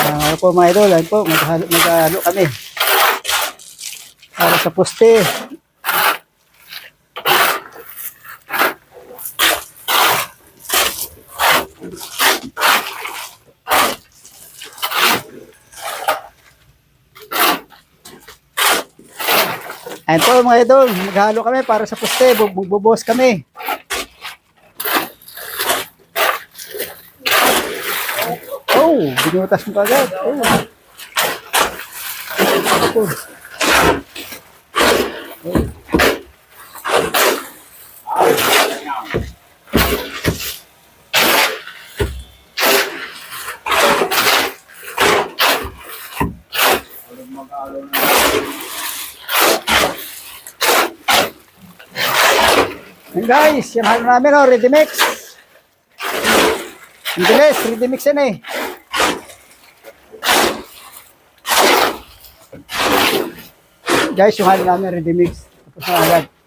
Ano po mga idol, ayun po, maghalo kami. Para sa poste. Ayun po mga idol, maghalo kami para sa poste, bubos kami. Oh, binutas mo kagad. Oh. Oh. Yan guys, yan halo namin o, ready mix. Ang bilis, ready mix yan eh. Guys, yung halo namin ready mix. Tapos na agad.